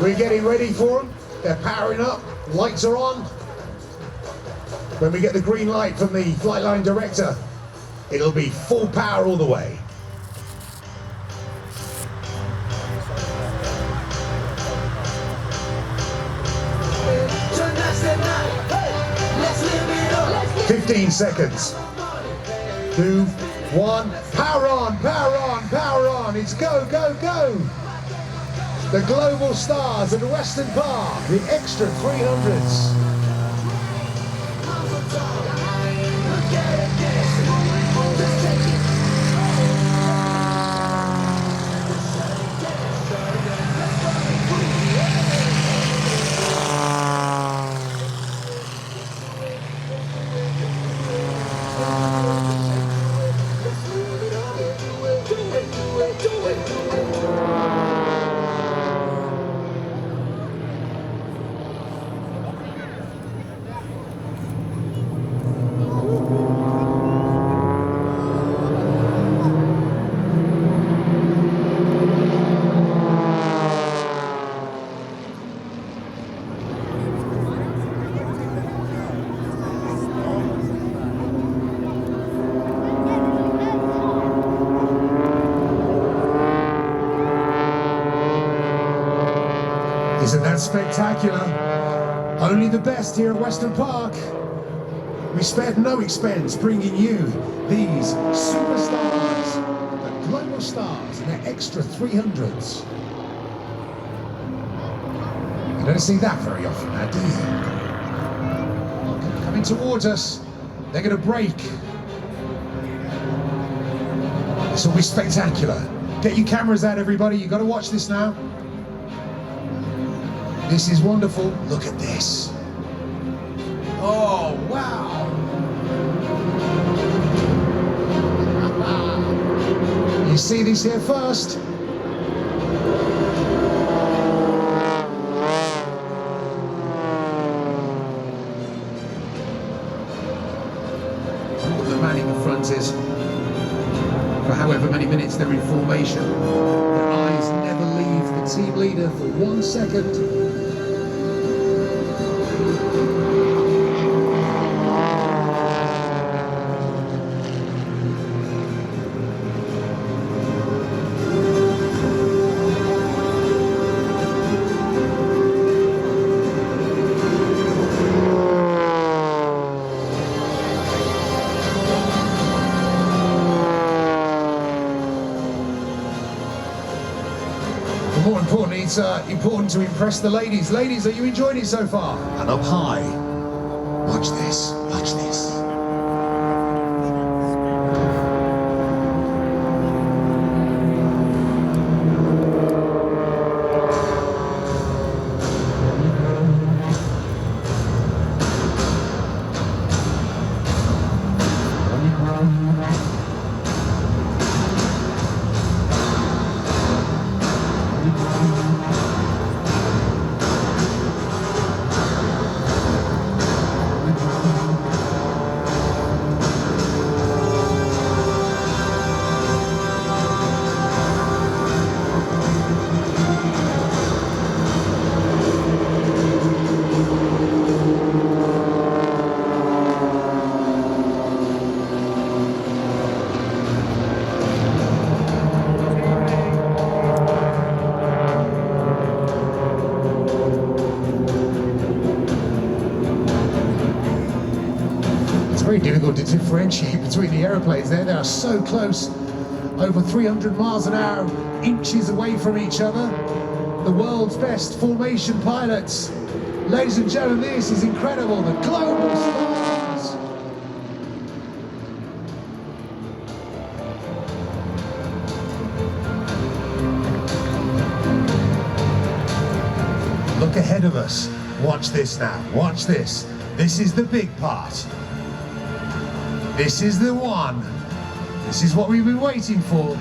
We're getting ready for them. They're powering up. Lights are on. When we get the green light from the flight line director, it'll be full power all the way. Let's live it up. 15 seconds. 2, 1. Power on, power on, power on. It's go, go, go. The global stars at Weston Park, the extra 300s. Isn't that spectacular? Only the best here at Weston Park. We spared no expense bringing you these superstars, the global stars, and their extra 300s. You don't see that very often now, do you? Coming towards us, they're going to break. This will be spectacular. Get your cameras out, everybody. You've got to watch this now. This is wonderful. Look at this. Oh, wow. You see this here first. The man in the front is, for however many minutes they're in formation, their eyes never leave the team leader for 1 second. More importantly, it's important to impress the ladies. Ladies, are you enjoying it so far? And up high. Watch this, watch this. It's very difficult to differentiate between the aeroplanes there. They are so close, over 300 miles an hour, inches away from each other. The world's best formation pilots. Ladies and gentlemen, this is incredible. The global stars. Look ahead of us. Watch this now. Watch this. This is the big part. This is the one. This is what we've been waiting for.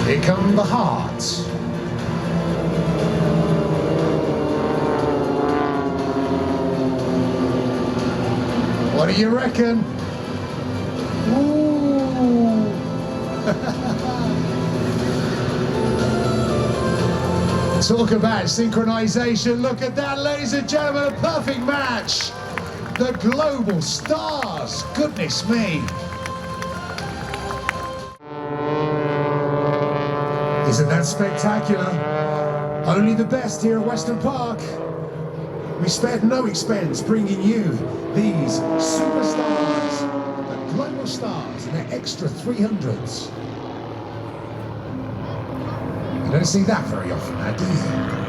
Here come the hearts. What do you reckon? Ooh. Talk about synchronization. Look at that, ladies and gentlemen, a perfect match. The global stars, goodness me. Isn't that spectacular? Only the best here at Weston Park. We spared no expense bringing you these superstars, the global stars, and their extra 300s. You don't see that very often now, do you?